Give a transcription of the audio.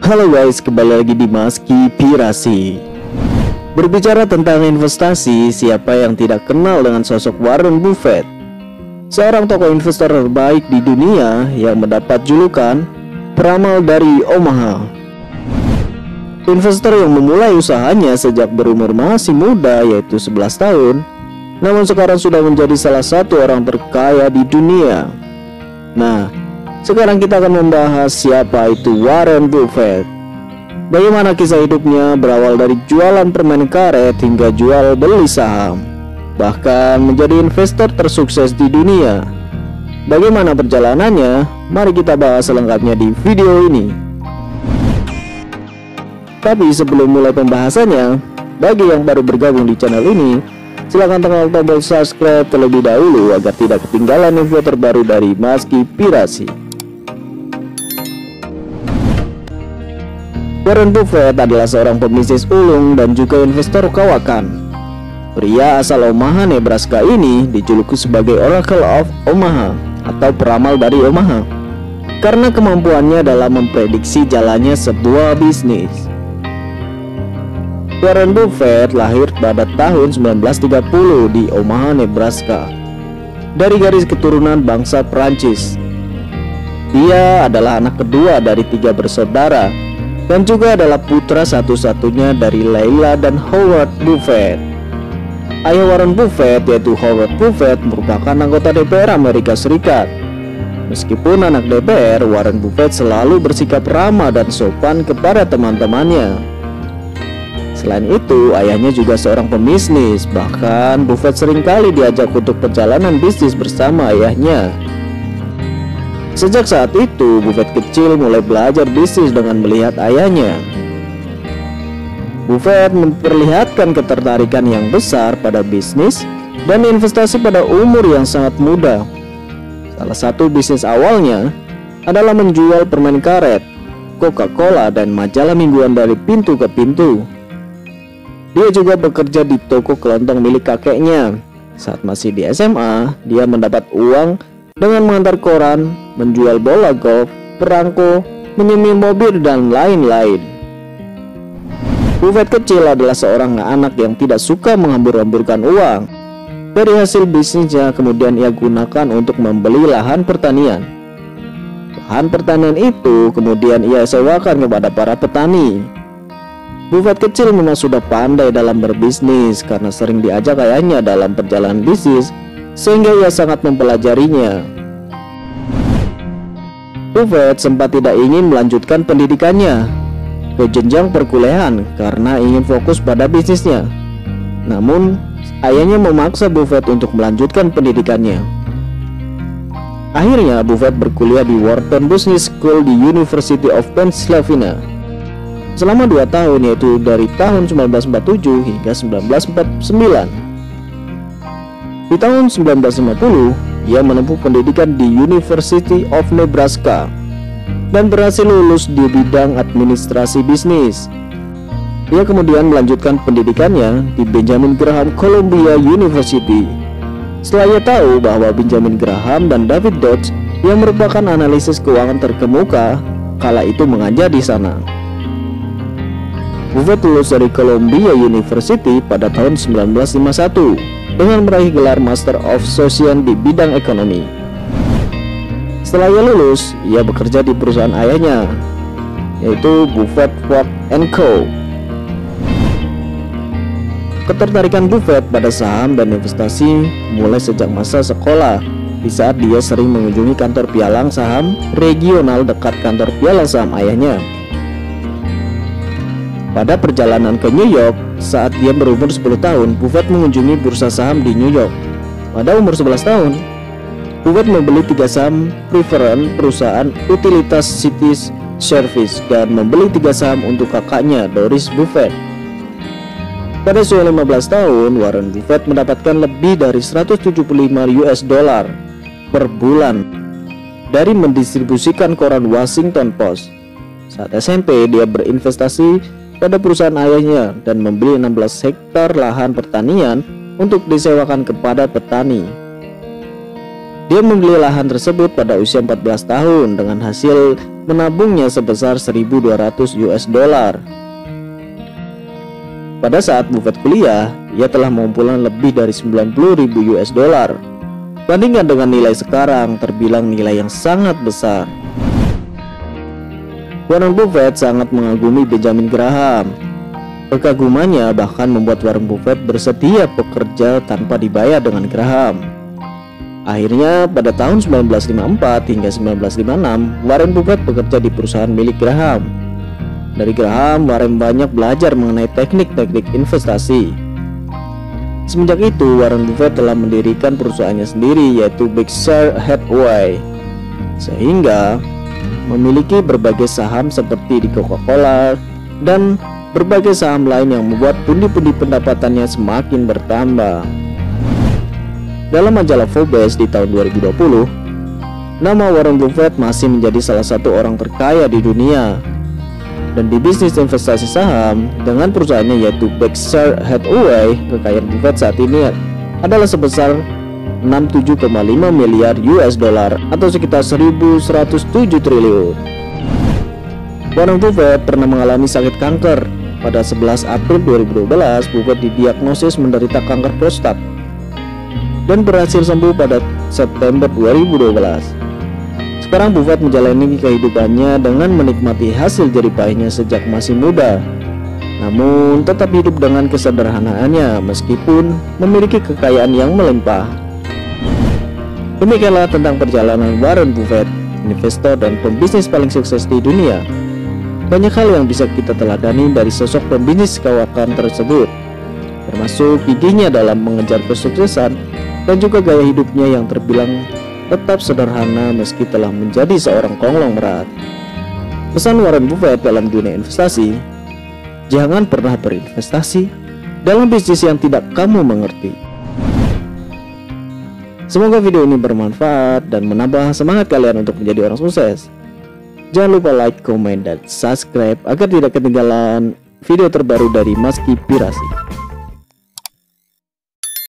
Halo guys, kembali lagi di Maskipirasi. Berbicara tentang investasi, siapa yang tidak kenal dengan sosok Warren Buffett? Seorang tokoh investor terbaik di dunia yang mendapat julukan peramal dari Omaha. Investor yang memulai usahanya sejak berumur masih muda, yaitu 11 tahun, namun sekarang sudah menjadi salah satu orang terkaya di dunia. Nah, sekarang kita akan membahas siapa itu Warren Buffett. Bagaimana kisah hidupnya berawal dari jualan permen karet hingga jual beli saham, bahkan menjadi investor tersukses di dunia. Bagaimana perjalanannya? Mari kita bahas selengkapnya di video ini. Tapi sebelum mulai pembahasannya, bagi yang baru bergabung di channel ini, silahkan tekan tombol subscribe terlebih dahulu agar tidak ketinggalan info terbaru dari Maskipirasi. Warren Buffett adalah seorang pebisnis ulung dan juga investor kawakan. Pria asal Omaha, Nebraska ini dijuluki sebagai Oracle of Omaha atau peramal dari Omaha karena kemampuannya dalam memprediksi jalannya sebuah bisnis. Warren Buffett lahir pada tahun 1930 di Omaha, Nebraska, dari garis keturunan bangsa Prancis. Dia adalah anak kedua dari 3 bersaudara dan juga adalah putra satu-satunya dari Leila dan Howard Buffett. Ayah Warren Buffett, yaitu Howard Buffett, merupakan anggota DPR Amerika Serikat. Meskipun anak DPR, Warren Buffett selalu bersikap ramah dan sopan kepada teman-temannya. Selain itu, ayahnya juga seorang pembisnis. Bahkan Buffett seringkali diajak untuk perjalanan bisnis bersama ayahnya. Sejak saat itu, Buffett kecil mulai belajar bisnis dengan melihat ayahnya. Buffett memperlihatkan ketertarikan yang besar pada bisnis dan investasi pada umur yang sangat muda. Salah satu bisnis awalnya adalah menjual permen karet, Coca-Cola, dan majalah mingguan dari pintu ke pintu. Dia juga bekerja di toko kelontong milik kakeknya. Saat masih di SMA, dia mendapat uang dengan mengantar koran, menjual bola golf, perangko, menyemir mobil, dan lain-lain. Buffett kecil adalah seorang anak yang tidak suka menghambur-hamburkan uang. Dari hasil bisnisnya kemudian ia gunakan untuk membeli lahan pertanian. Lahan pertanian itu kemudian ia sewakan kepada para petani. Buffett kecil memang sudah pandai dalam berbisnis karena sering diajak ayahnya dalam perjalanan bisnis, sehingga ia sangat mempelajarinya. Buffett sempat tidak ingin melanjutkan pendidikannya ke jenjang perkuliahan karena ingin fokus pada bisnisnya. Namun, ayahnya memaksa Buffett untuk melanjutkan pendidikannya. Akhirnya, Buffett berkuliah di Wharton Business School di University of Pennsylvania selama 2 tahun, yaitu dari tahun 1947 hingga 1949. Di tahun 1950, ia menempuh pendidikan di University of Nebraska dan berhasil lulus di bidang administrasi bisnis. Ia kemudian melanjutkan pendidikannya di Benjamin Graham Columbia University. Setelah ia tahu bahwa Benjamin Graham dan David Dodge yang merupakan analisis keuangan terkemuka kala itu mengajar di sana. Buffett lulus dari Columbia University pada tahun 1951 dengan meraih gelar Master of Science di bidang ekonomi. Setelah ia lulus, ia bekerja di perusahaan ayahnya, yaitu Buffett Ford & Co. Ketertarikan Buffett pada saham dan investasi mulai sejak masa sekolah, di saat dia sering mengunjungi kantor pialang saham regional dekat kantor pialang saham ayahnya. Pada perjalanan ke New York, saat dia berumur 10 tahun, Buffett mengunjungi bursa saham di New York. Pada umur 11 tahun, Buffett membeli 3 saham preferred perusahaan utilitas City Service dan membeli 3 saham untuk kakaknya, Doris Buffett. Pada usia 15 tahun, Warren Buffett mendapatkan lebih dari 175 US dollar per bulan dari mendistribusikan koran Washington Post. Saat SMP, dia berinvestasi pada perusahaan ayahnya dan membeli 16 hektar lahan pertanian untuk disewakan kepada petani. Dia membeli lahan tersebut pada usia 14 tahun dengan hasil menabungnya sebesar 1.200 US dollar. Pada saat Buffett kuliah, ia telah mengumpulkan lebih dari 90.000 US dollar. Bandingkan dengan nilai sekarang, terbilang nilai yang sangat besar. Warren Buffett sangat mengagumi Benjamin Graham. Kekagumannya bahkan membuat Warren Buffett bersedia bekerja tanpa dibayar dengan Graham. Akhirnya pada tahun 1954 hingga 1956, Warren Buffett bekerja di perusahaan milik Graham. Dari Graham, Warren banyak belajar mengenai teknik-teknik investasi. Semenjak itu, Warren Buffett telah mendirikan perusahaannya sendiri, yaitu Berkshire Hathaway, sehingga memiliki berbagai saham seperti di Coca-Cola dan berbagai saham lain yang membuat pundi-pundi pendapatannya semakin bertambah. Dalam majalah Forbes di tahun 2020, nama Warren Buffett masih menjadi salah satu orang terkaya di dunia. Dan di bisnis investasi saham dengan perusahaannya yaitu Berkshire Hathaway, kekayaan Buffett saat ini adalah sebesar 67,5 miliar US dollar atau sekitar 1.107 triliun. Warren Buffett pernah mengalami sakit kanker. Pada 11 April 2012, Buffett didiagnosis menderita kanker prostat dan berhasil sembuh pada September 2012. Sekarang Buffett menjalani kehidupannya dengan menikmati hasil jerih payahnya sejak masih muda, namun tetap hidup dengan kesederhanaannya meskipun memiliki kekayaan yang melimpah. Demikianlah tentang perjalanan Warren Buffett, investor dan pembisnis paling sukses di dunia. Banyak hal yang bisa kita teladani dari sosok pembisnis kawakan tersebut, termasuk gigihnya dalam mengejar kesuksesan dan juga gaya hidupnya yang terbilang tetap sederhana meski telah menjadi seorang konglomerat. Pesan Warren Buffett dalam dunia investasi: jangan pernah berinvestasi dalam bisnis yang tidak kamu mengerti. Semoga video ini bermanfaat dan menambah semangat kalian untuk menjadi orang sukses. Jangan lupa like, komen, dan subscribe agar tidak ketinggalan video terbaru dari Mas Ki Pirasi.